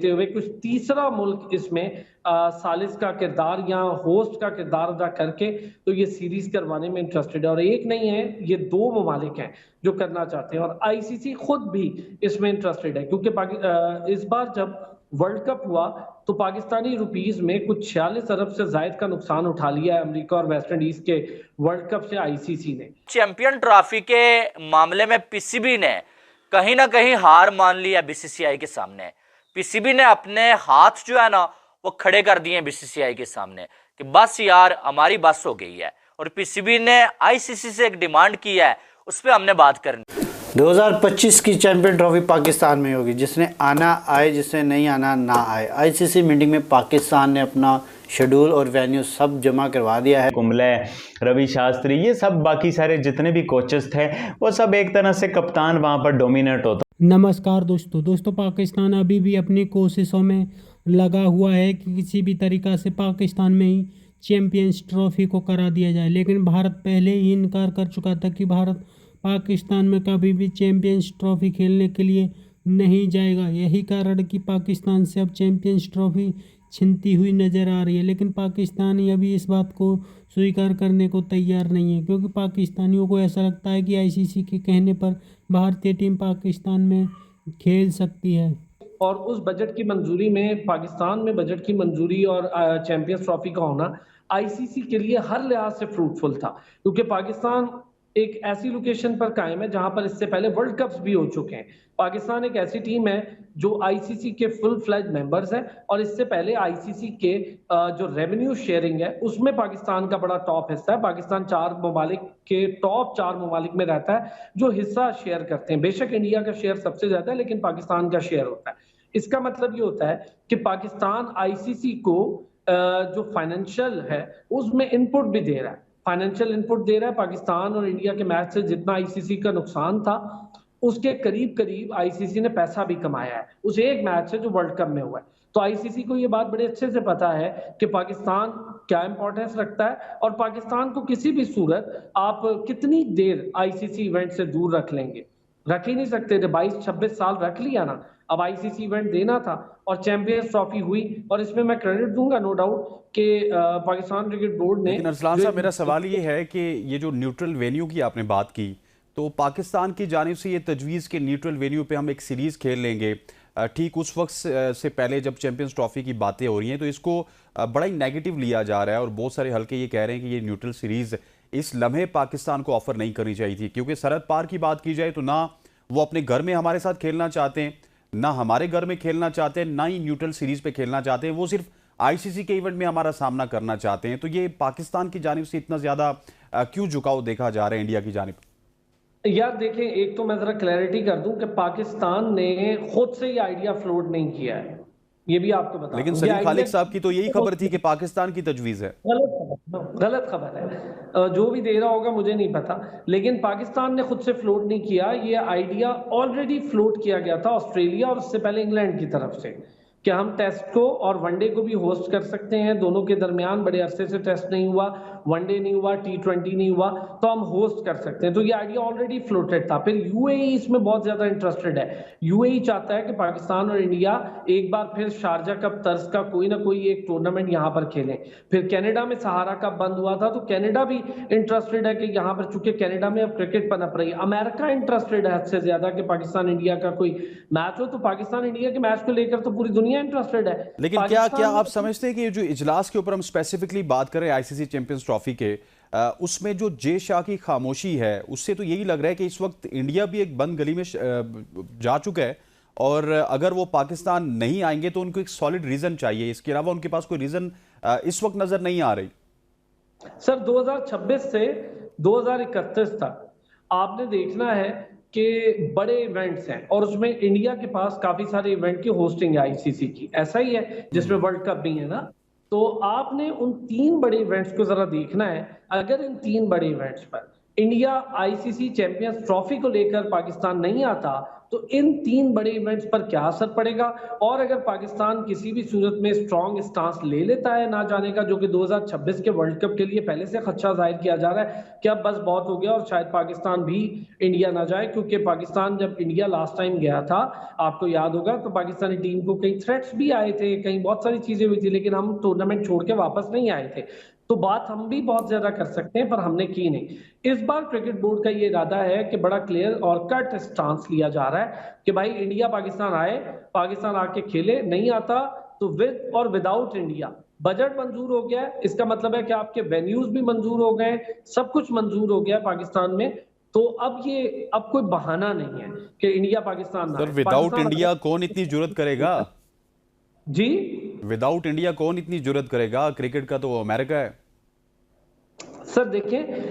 हुए कुछ तीसरा मुल्क इसमें सालिस का किरदार या होस्ट का किरदार अदा करके तो ये सीरीज करवाने में इंटरेस्टेड है। और एक नहीं है, ये 2 ममालिक हैं जो करना चाहते हैं, और आईसीसी खुद भी इसमें इंटरेस्टेड है, क्योंकि इस बार जब वर्ल्ड कप हुआ तो पाकिस्तानी रुपीस में कुछ 46 अरब से जायद का नुकसान उठा लिया है अमेरिका और वेस्ट इंडीज के वर्ल्ड कप से आईसीसी ने। चैंपियन ट्रॉफी के मामले में पीसीबी ने कहीं ना कहीं हार मान ली है बीसीसीआई के सामने। पीसीबी ने अपने हाथ जो है ना वो खड़े कर दिए बीसीसीआई के सामने कि बस यार हमारी बस हो गई है, और पीसीबी ने आईसीसी से एक डिमांड की है, उस पर हमने बात करनी। 2025 की चैंपियन ट्रॉफी पाकिस्तान में होगी, जिसने आना आए, जिसने नहीं आना ना आए। आईसीसी मीटिंग में पाकिस्तान ने अपना शेड्यूल और वेन्यू सब जमा करवा दिया है। कुंबले, रवि शास्त्री, ये सब बाकी सारे जितने भी कोचेस थे वो सब एक तरह से कप्तान वहाँ पर डोमिनेट होता। नमस्कार दोस्तों, पाकिस्तान अभी भी अपनी कोशिशों में लगा हुआ है कि किसी भी तरीक़ा से पाकिस्तान में ही चैंपियंस ट्रॉफी को करा दिया जाए, लेकिन भारत पहले ही इनकार कर चुका था कि भारत पाकिस्तान में कभी भी चैंपियंस ट्रॉफी खेलने के लिए नहीं जाएगा। यही कारण कि पाकिस्तान से अब चैंपियंस ट्रॉफी छिनती हुई नज़र आ रही है, लेकिन पाकिस्तानी अभी इस बात को स्वीकार करने को तैयार नहीं है, क्योंकि पाकिस्तानियों को ऐसा लगता है कि आईसीसी के कहने पर भारतीय टीम पाकिस्तान में खेल सकती है। और उस बजट की मंजूरी में, पाकिस्तान में बजट की मंजूरी और चैंपियंस ट्रॉफी का होना आईसीसी के लिए हर लिहाज से फ्रूटफुल था, क्योंकि पाकिस्तान एक ऐसी लोकेशन पर कायम है जहां पर इससे पहले वर्ल्ड कप्स भी हो चुके हैं। पाकिस्तान एक ऐसी टीम है जो आईसीसी के फुल फ्लैज मेंबर्स हैं, और इससे पहले आईसीसी के जो रेवेन्यू शेयरिंग है उसमें पाकिस्तान का बड़ा टॉप हिस्सा है। पाकिस्तान 4 ममालिक के टॉप 4 ममालिक में रहता है जो हिस्सा शेयर करते हैं। बेशक इंडिया का शेयर सबसे ज्यादा है, लेकिन पाकिस्तान का शेयर होता है। इसका मतलब ये होता है कि पाकिस्तान आईसीसी को जो फाइनेंशियल है उसमें इनपुट भी दे रहा है, फाइनेंशियल इनपुट दे रहा है। पाकिस्तान और इंडिया के मैच से जितना आईसीसी का नुकसान था उसके करीब करीब आईसीसी ने पैसा भी कमाया है उस एक मैच से जो वर्ल्ड कप में हुआ है। तो आईसीसी को ये बात बड़े अच्छे से पता है कि पाकिस्तान क्या इंपॉर्टेंस रखता है, और पाकिस्तान को किसी भी सूरत आप कितनी देर आईसीसी इवेंट से दूर रख लेंगे, रख ही नहीं सकते थे। 22-26 साल रख लिया ना, अब आईसीसी इवेंट देना था और चैंपियंस ट्रॉफी हुई। और इसमें मैं क्रेडिट दूंगा नो डाउट कि पाकिस्तान क्रिकेट बोर्ड ने। लेकिन अरसलान साहब, मेरा सवाल ये है कि ये जो न्यूट्रल वेन्यू की आपने बात की, तो पाकिस्तान की जानिब से ये तजवीज़ के न्यूट्रल वेन्यू पे हम एक सीरीज़ खेल लेंगे, ठीक उस वक्त से पहले जब चैंपियंस ट्रॉफी की बातें हो रही हैं, तो इसको बड़ा ही नेगेटिव लिया जा रहा है, और बहुत सारे हल्के ये कह रहे हैं कि ये न्यूट्रल सीरीज़ इस लम्हे पाकिस्तान को ऑफर नहीं करनी चाहिए थी, क्योंकि सरहद पार की बात की जाए तो ना वो अपने घर में हमारे साथ खेलना चाहते हैं, ना हमारे घर में खेलना चाहते हैं, ना ही न्यूट्रल सीरीज पे खेलना चाहते हैं, वो सिर्फ आईसीसी के इवेंट में हमारा सामना करना चाहते हैं। तो ये पाकिस्तान की जानिब से इतना ज्यादा क्यों झुकाव देखा जा रहा है इंडिया की जानिब? यार देखें, एक तो मैं जरा क्लैरिटी कर दूं कि पाकिस्तान ने खुद से ये आइडिया फ्लोट नहीं किया है, ये भी आपको बता। लेकिन सलीम खालिक साहब की तो यही खबर थी कि पाकिस्तान की तजवीज़ है। गलत खबर है, जो भी दे रहा होगा मुझे नहीं पता, लेकिन पाकिस्तान ने खुद से फ्लोट नहीं किया। ये आइडिया ऑलरेडी फ्लोट किया गया था ऑस्ट्रेलिया और उससे पहले इंग्लैंड की तरफ से कि हम टेस्ट को और वनडे को भी होस्ट कर सकते हैं। दोनों के दरमियान बड़े अरसे से टेस्ट नहीं हुआ, वनडे नहीं हुआ, T20 नहीं हुआ, तो हम होस्ट कर सकते हैं। तो ये आइडिया ऑलरेडी फ्लोटेड था। फिर यूएई इसमें बहुत ज्यादा इंटरेस्टेड है। यूएई चाहता है कि पाकिस्तान और इंडिया एक बार फिर शारजा कप तर्ज का कोई ना कोई एक टूर्नामेंट यहाँ पर खेलें। फिर कनाडा में सहारा कप बंद हुआ था, तो कनाडा भी इंटरेस्टेड है कि यहाँ पर, चूंकि कनाडा में अब क्रिकेट पनप रही है। अमेरिका इंटरेस्टेड है हद से ज्यादा कि पाकिस्तान इंडिया का कोई मैच हो, तो पाकिस्तान इंडिया के मैच को लेकर तो पूरी दुनिया इंटरेस्टेड है। लेकिन क्या आप समझते हैं कि ये जो इजलास के ऊपर हम स्पेसिफिकली बात करें आईसीसी चैंपियंस ट्रॉफी के, उसमें जो जे शाह की खामोशी है, उससे तो यही लग रहा है कि इस वक्त इंडिया भी एक बंद गली में जा चुका है, और अगर वो पाकिस्तान नहीं आएंगे तो उनको एक सॉलिड रीजन चाहिए, इसके अलावा उनके पास कोई रीजन इस वक्त नजर नहीं आ रही। सर 2026 से 2031 तक आपने देखना है कि बड़े इवेंट्स हैं, और उसमें इंडिया के पास काफी सारे इवेंट की होस्टिंग है आईसीसी की, ऐसा ही है जिसमें वर्ल्ड कप भी है ना। तो आपने उन 3 बड़े इवेंट्स को जरा देखना है। अगर इन 3 बड़े इवेंट्स पर इंडिया आईसीसी चैंपियंस ट्रॉफी को लेकर पाकिस्तान नहीं आता तो इन 3 बड़े इवेंट्स पर क्या असर पड़ेगा, और अगर पाकिस्तान किसी भी सूरत में स्ट्रॉन्ग स्टांस ले लेता है ना जाने का, जो कि 2026 के वर्ल्ड कप के लिए पहले से खदशा जाहिर किया जा रहा है कि अब बस बहुत हो गया और शायद पाकिस्तान भी इंडिया ना जाए, क्योंकि पाकिस्तान जब इंडिया लास्ट टाइम गया था, आपको याद होगा, तो पाकिस्तानी टीम को कई थ्रेट्स भी आए थे, कहीं बहुत सारी चीजें हुई थी, लेकिन हम टूर्नामेंट छोड़ के वापस नहीं आए थे। तो बात हम भी बहुत ज्यादा कर सकते हैं पर हमने की नहीं। इस बार क्रिकेट बोर्ड का ये इरादा है कि बड़ा क्लियर और कट स्टांस लिया जा रहा है कि भाई इंडिया पाकिस्तान आए, पाकिस्तान आके खेले, नहीं आता तो विद और विदाउट इंडिया। बजट मंजूर हो गया है, इसका मतलब है कि आपके वेन्यूज भी मंजूर हो गए, सब कुछ मंजूर हो गया पाकिस्तान में। तो अब कोई बहाना नहीं है कि India Pakistan sir without India कौन इतनी जुर्रत करेगा जी? विदाउट इंडिया कौन इतनी जुर्रत करेगा? क्रिकेट का तो अमेरिका है। सर देखिए,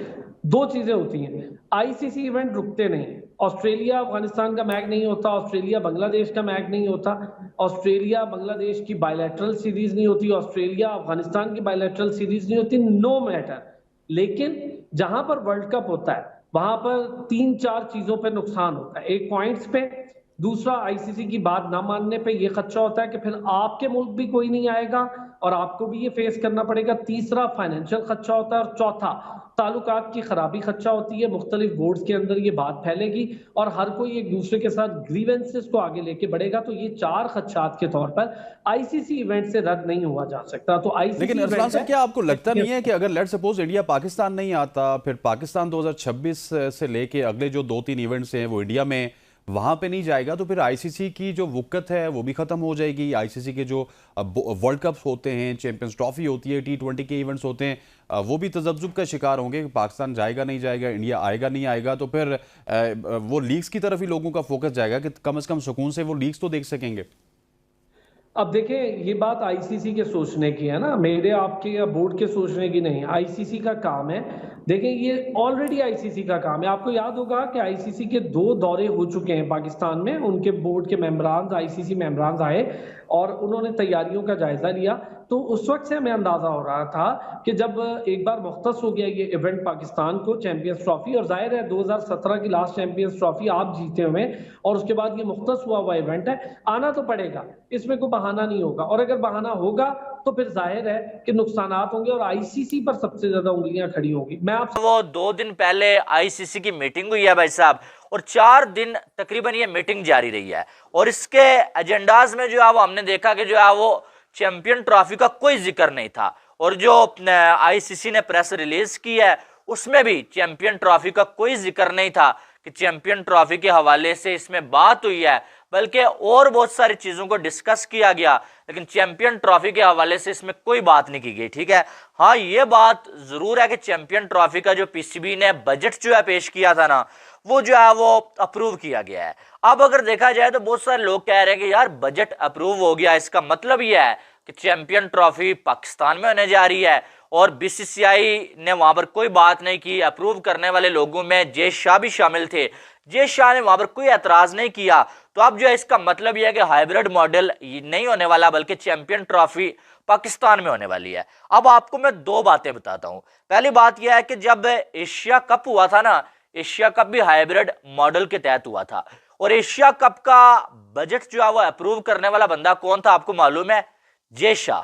2 चीजें होती हैं, आईसीसी इवेंट रुकते नहीं। ऑस्ट्रेलिया अफगानिस्तान का मैच नहीं होता, ऑस्ट्रेलिया बांग्लादेश का मैच नहीं होता, ऑस्ट्रेलिया बांग्लादेश की बायलैटरल सीरीज नहीं होती, ऑस्ट्रेलिया अफगानिस्तान की बायलैटरल सीरीज नहीं होती, नो मैटर। लेकिन जहां पर वर्ल्ड कप होता है वहां पर 3-4 चीजों पे नुकसान होता है। एक पॉइंट्स पे, दूसरा आईसीसी की बात ना मानने पे ये खदशा होता है कि फिर आपके मुल्क भी कोई नहीं आएगा और आपको भी ये फेस करना पड़ेगा। तीसरा फाइनेंशियल खदशा होता है और चौथा ताल्लुकात की खराबी खदशा होती है। मुख्तलिफ बोर्ड्स के अंदर ये बात फैलेगी और हर कोई एक दूसरे के साथ ग्रीवेंसेस को आगे लेके बढ़ेगा। तो ये 4 खदशात के तौर पर आईसीसी इवेंट से रद्द नहीं हुआ जा सकता। तो आईसीसी लेकिन अरसलान साहब, क्या आपको लगता नहीं है कि अगर लेट सपोज इंडिया पाकिस्तान नहीं आता, फिर पाकिस्तान 2026 से लेके अगले जो 2-3 इवेंट्स हैं वो इंडिया में वहां पे नहीं जाएगा, तो फिर आईसीसी की जो वुकत है वो भी खत्म हो जाएगी। आईसीसी के जो वर्ल्ड कप्स होते हैं, चैंपियंस ट्रॉफी होती है, T20 के इवेंट्स होते हैं, वो भी तजब्जुब का शिकार होंगे कि पाकिस्तान जाएगा नहीं जाएगा, इंडिया आएगा नहीं आएगा। तो फिर वो लीग्स की तरफ ही लोगों का फोकस जाएगा कि कम से कम सुकून से वो लीग्स तो देख सकेंगे। अब देखें, ये बात आईसीसी के सोचने की है ना, मेरे आपके या बोर्ड के सोचने की नहीं। आईसीसी का काम है। देखें, ये ऑलरेडी आईसीसी का काम है। आपको याद होगा कि आईसीसी के 2 दौरे हो चुके हैं पाकिस्तान में। उनके बोर्ड के मेंबरान, आईसीसी मेंबरान आए और उन्होंने तैयारियों का जायजा लिया। तो उस वक्त से हमें अंदाजा हो रहा था कि जब एक बार मुख्तस हो गया ये इवेंट पाकिस्तान को, चैंपियंस ट्रॉफी, और जाहिर है 2017 की लास्ट चैंपियंस ट्रॉफी आप जीते हुए और उसके बाद ये मुख्तस हुआ इवेंट है, आना तो पड़ेगा, इसमें कोई बहाना नहीं होगा। और अगर बहाना होगा तो फिर जाहिर है कि नुकसानात होंगे और आईसीसी पर सबसे ज्यादा उंगलियां खड़ी होंगी। मैं आप वो 2 दिन पहले आईसीसी की मीटिंग हुई है भाई साहब, और 4 दिन तकरीबन ये मीटिंग जारी रही है, और इसके एजेंडाज में जो है वो हमने देखा कि जो है वो चैंपियन ट्रॉफी का कोई जिक्र नहीं था, और जो आईसीसी ने प्रेस रिलीज की है उसमें भी चैंपियन ट्रॉफी का कोई जिक्र नहीं था कि चैंपियन ट्रॉफी के हवाले से इसमें बात हुई है, बल्कि और बहुत सारी चीजों को डिस्कस किया गया, लेकिन चैंपियन ट्रॉफी के हवाले से इसमें कोई बात नहीं की गई। ठीक है, हाँ ये बात जरूर है कि चैंपियन ट्रॉफी का जो पीसीबी ने बजट जो है पेश किया था ना, वो जो है वो अप्रूव किया गया है। अब अगर देखा जाए तो बहुत सारे लोग कह रहे हैं कि यार बजट अप्रूव हो गया, इसका मतलब यह है कि चैंपियन ट्रॉफी पाकिस्तान में होने जा रही है, और बीसीसीआई ने वहां पर कोई बात नहीं की। अप्रूव करने वाले लोगों में जय शाह भी शामिल थे, जय शाह ने वहां पर कोई एतराज नहीं किया। तो अब जो है इसका मतलब यह है कि हाइब्रिड मॉडल नहीं होने वाला, बल्कि चैंपियन ट्रॉफी पाकिस्तान में होने वाली है। अब आपको मैं 2 बातें बताता हूं। पहली बात यह है कि जब एशिया कप हुआ था ना, एशिया कप भी हाइब्रिड मॉडल के तहत हुआ था, और एशिया कप का बजट जो है वो अप्रूव करने वाला बंदा कौन था आपको मालूम है? जय शाह।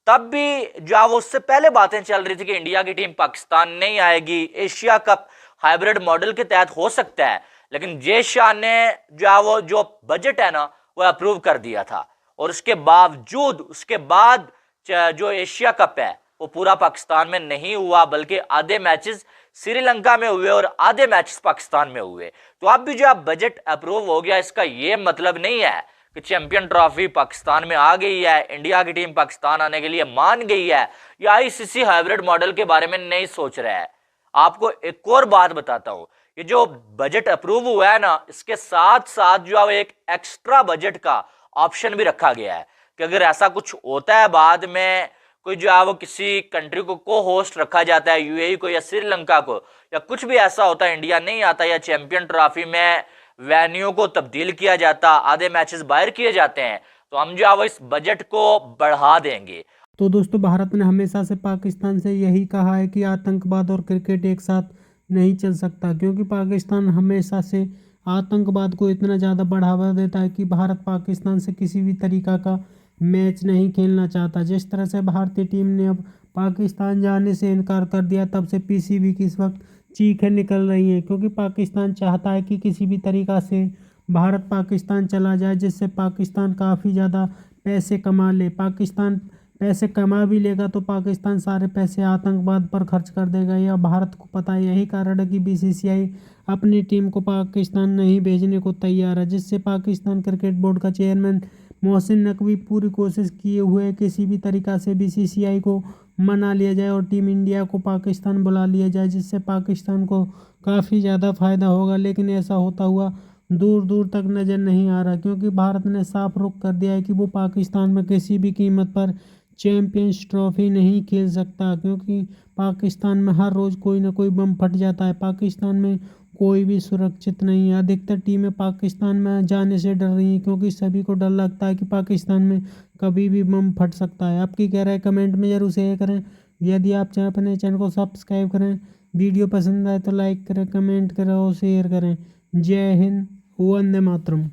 तब भी जो है वो उससे पहले बातें चल रही थी कि इंडिया की टीम पाकिस्तान नहीं आएगी, एशिया कप हाइब्रिड मॉडल के तहत हो सकता है, लेकिन जय शाह ने जो है वो जो बजट है ना वो अप्रूव कर दिया था, और उसके बावजूद उसके बाद जो एशिया कप है वो पूरा पाकिस्तान में नहीं हुआ, बल्कि आधे मैचेस श्रीलंका में हुए और आधे मैचेस पाकिस्तान में हुए। तो अब भी जो बजट अप्रूव हो गया, इसका ये मतलब नहीं है कि चैंपियन ट्रॉफी पाकिस्तान में आ गई है, इंडिया की टीम पाकिस्तान आने के लिए मान गई है, या आईसीसी हाइब्रिड मॉडल के बारे में नहीं सोच रहा है। आपको एक और बात बताता हूं, ये जो बजट अप्रूव हुआ है ना, इसके साथ साथ जो है एक एक्स्ट्रा बजट का ऑप्शन भी रखा गया है कि अगर ऐसा कुछ होता है, बाद में कोई जो है वो किसी कंट्री को होस्ट रखा जाता है, यूएई को या श्रीलंका को, या कुछ भी ऐसा होता है, इंडिया नहीं आता, या चैंपियन ट्रॉफी में वेन्यू को तब्दील किया जाता, आधे मैचेस बाहर किए जाते हैं, तो हम जो है वो इस बजट को बढ़ा देंगे। तो दोस्तों, भारत ने हमेशा से पाकिस्तान से यही कहा है कि आतंकवाद और क्रिकेट एक साथ नहीं चल सकता, क्योंकि पाकिस्तान हमेशा से आतंकवाद को इतना ज़्यादा बढ़ावा देता है कि भारत पाकिस्तान से किसी भी तरीका का मैच नहीं खेलना चाहता। जिस तरह से भारतीय टीम ने अब पाकिस्तान जाने से इनकार कर दिया, तब से पीसीबी की इस वक्त चीखें निकल रही हैं, क्योंकि पाकिस्तान चाहता है कि किसी भी तरीक़ा से भारत पाकिस्तान चला जाए, जिससे पाकिस्तान काफ़ी ज़्यादा पैसे कमा ले। पाकिस्तान पैसे कमा भी लेगा तो पाकिस्तान सारे पैसे आतंकवाद पर खर्च कर देगा। यह भारत को पता है। यही कारण है कि बीसीसीआई अपनी टीम को पाकिस्तान नहीं भेजने को तैयार है, जिससे पाकिस्तान क्रिकेट बोर्ड का चेयरमैन मोहसिन नकवी पूरी कोशिश किए हुए किसी भी तरीक़ा से बीसीसीआई को मना लिया जाए और टीम इंडिया को पाकिस्तान बुला लिया जाए, जिससे पाकिस्तान को काफ़ी ज़्यादा फ़ायदा होगा। लेकिन ऐसा होता हुआ दूर दूर तक नज़र नहीं आ रहा, क्योंकि भारत ने साफ रुख कर दिया है कि वो पाकिस्तान में किसी भी कीमत पर चैंपियंस ट्रॉफी नहीं खेल सकता, क्योंकि पाकिस्तान में हर रोज़ कोई ना कोई बम फट जाता है। पाकिस्तान में कोई भी सुरक्षित नहीं है। अधिकतर टीमें पाकिस्तान में जाने से डर रही हैं, क्योंकि सभी को डर लगता है कि पाकिस्तान में कभी भी बम फट सकता है। आपकी क्या राय कमेंट में ज़रूर शेयर करें। यदि आप अपने चैनल को सब्सक्राइब करें, वीडियो पसंद आए तो लाइक करें, कमेंट करें और शेयर करें। जय हिंद, वंदे मातरम।